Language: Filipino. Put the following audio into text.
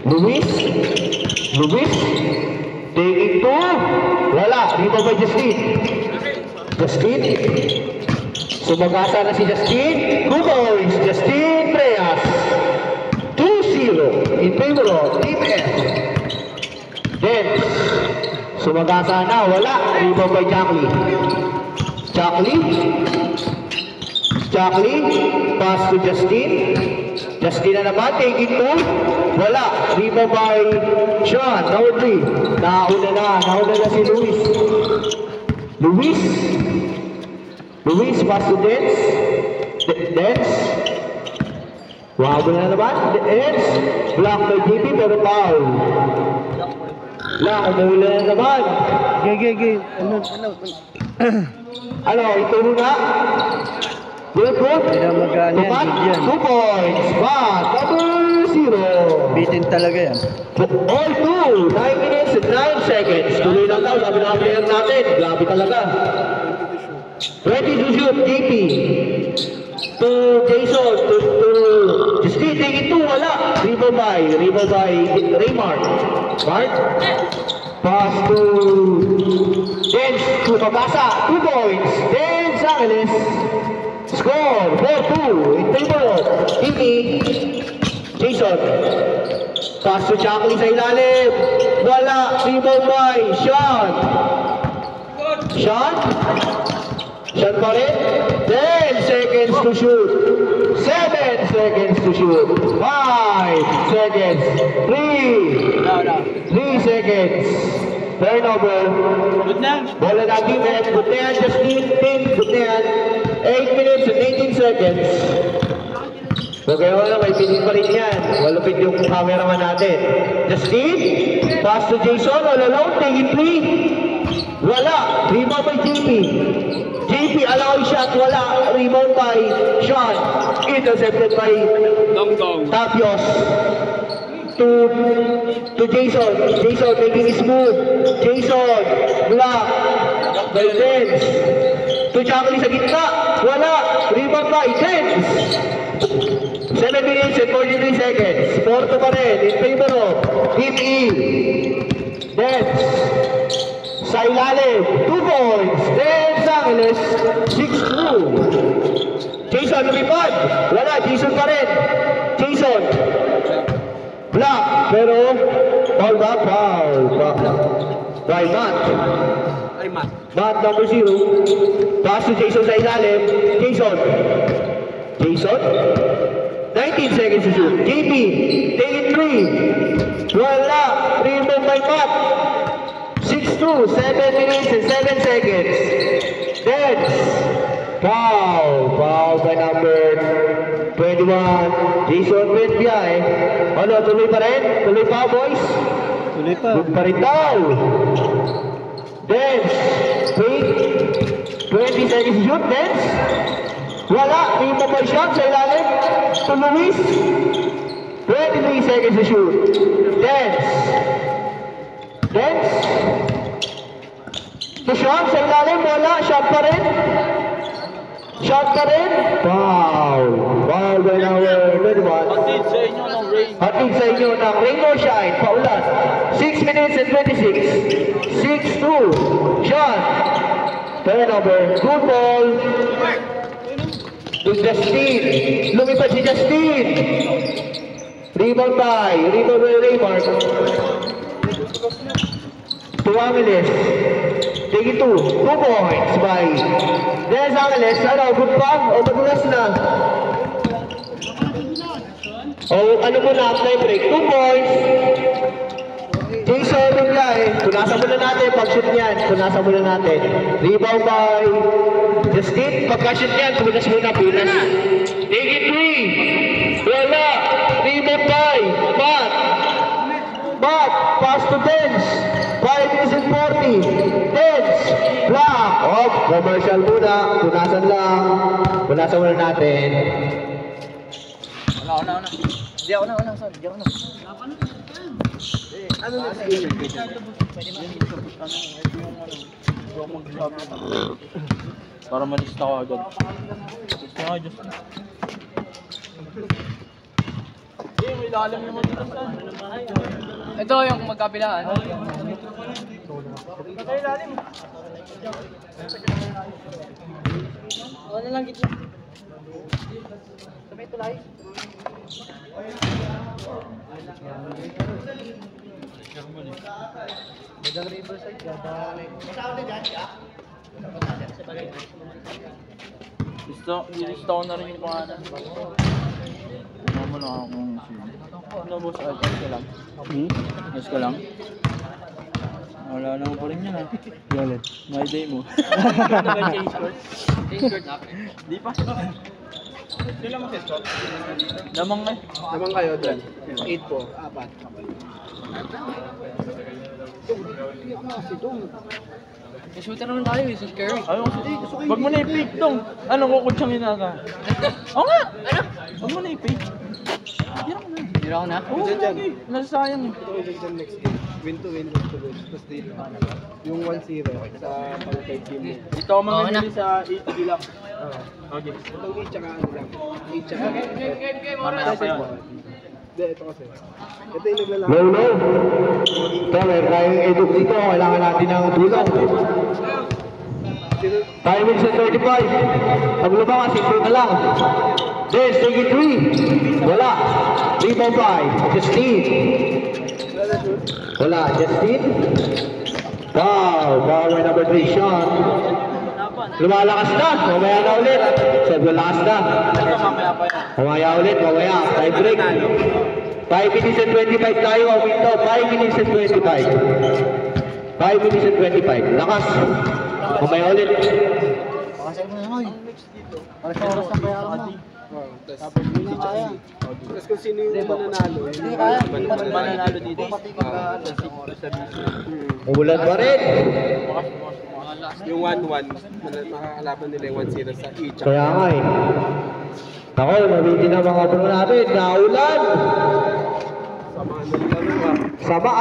Luis. Taking two. Wala. Rebound by Justin. Sumagasa na si Justin. 2 points. Justin Reyes. 2-0 in favor of Team F. Then, sumagasa na. Wala. Rebound by Jackie. Pass to Justin. Justin na naman. Taking two. Wala. Rebound by Sean. Number 3. Nauna na si Luis, pass to Dance. Wow, na naman. Dance. Block by JP, pero foul. Umula na naman. Gay. Ano, ituro na. Good. Hindi na magana yan. 2 points. Back. Number 0. Bitin talaga yan. All 2. 9 minutes and 9 seconds. Tuloy lang daw. Sabi na player natin. Grabe talaga. Ready to shoot. JP. To Jason. To Justin. Take it 2. Wala. Rebound by Raymart. Mark. Pass to Dance. To Pagasa. 2 points. Dance Angeles. Score 4-2 in favor of Timmy. Jason. Pass to Jackie sa ilalim. Wala. Rebound by Sean pa rin. 10 seconds to shoot. 7 seconds to shoot. 5 seconds. 3 seconds. Turnover. Bola na Team F. Good na yan. Justin. Good na yan. 8 minutes and 18 seconds. Okay, may pinin pa rin yan. Malupit yung cameraman natin. Justin. Pass to Jason. All alone. Take it 3. Wala. Rebound by JP. Allow shot. Wala. Rebound by Sean. Intercepted by Tapios. To Jason. Making his move. Jason. Block. By Dance. To Jackie sa gitna. Wala. Rebound by Dance. 7 minutes and 43 seconds. 4-2 pa rin. In favor of Team E. Dance. Sa ilalim. 2 points. Dance Angeles. 6-2. Jason lumipad. Wala. Jason pa rin. Jason. Block. Pero foul. By Matt number 0. Pass to Jason sa ilalim. Jason. 19 seconds to shoot. JP. Take it 3. Wala. Rebound by Matt. 6-2. 7 minutes and 7 seconds. Dance. Foul by number 21. Jason Benbiay. Ano, tuloy pa rin? Tuloy pa, boys? Tuloy pa. Good pa rin daw. Dance. Wait. 20 seconds to shoot. Dance. Wala. Rebound by shot sa ilalim. To Luis. 23 seconds to shoot. Dance. To Sean sa ilalim. Wala. Shot pa rin. Foul by number 21. Hatid sa inyo ng Rain or Shine. Paulan. 6 minutes and 26. 6-2. Sean. Turnover. Good ball. To Justin. Lumipad si Justin. Rebound by Raymart. To Angeles. Take it 2 points by Des Angeles. Ano, good pa? O madulas na? O ano muna, time break. 2 points. Jason Benbiay. Punasan muna natin pag-shoot niyan. Rebound by Justin. Pagka-shoot niyan, punas muna. Take it 3. Wala. Rebound by Matt. Pass to Dance. 5 minutes and 40. Dance. Block. Commercial muna. Punasan muna natin. Una. Di ako na. Ano na? Para malista ko agad. Gusto nga, Diyos. may lalim naman dito saan. Ito yung magkabilaan. May lalim. Ano lang gitna? Sabay tulay. Dagang Riverside, gusto ko na rin yung pangalan. Mama na ako kung sino. Ano boss, ayos ka lang? Ayos ka lang? Wala naman pa rin yan ah. Galit. My day mo. Ano ba change court? Change skirt na. Di pa. Sila mo test court? Lamang eh. Naman kayo doon. 8 po. 4. May shooter naman tayo, Steph Curry. Ayaw ko wag mo na i-fake dong. Anong kukutsangin natin? Oo nga! Ano? Wag mo na i-fake. Hirap na. Hira ko na. Oo, lagi. Nasasayang eh. Ito yung dyan next game. Win to win, win to win. Tapos dito. Yung 1-0 sa pang-third game mo. Dito ako mamimili sa 80 lang. Okay. Itong 8 tsaka ano lang. 8 tsaka. Mamaya pa yun. Hindi, ito kasi. Ito yung naglalaki. No, no. Ito, meron tayong eduk dito. Kailangan natin ng tulong. 5 minutes and 35. Pag lumang, simple na lang. Then, take it 3. Wala. 3.5. Justin. Wala. Justin. Wow. Power number 3 shot. Lumalakas na. Mamaya na ulit. Sabi, lakas na. Ito mamaya pa yan. Mamaya ulit. Mamaya. Time break. 5 minutes and 25 tayo. Window. 5 minutes and 25. 5 minutes and 25. Lakas. Mamaya ulit. Tapos hindi kaya. Tapos kung sino yung mananalo. Hindi kaya. Mananalo dito. Umulan pa rin. Yung 1-1, makakalaban nila yung 1-0 sa each. Kaya nga eh. Ako, nabitin na mga pro natin. Naulan. Sa mga nalaro. Sama.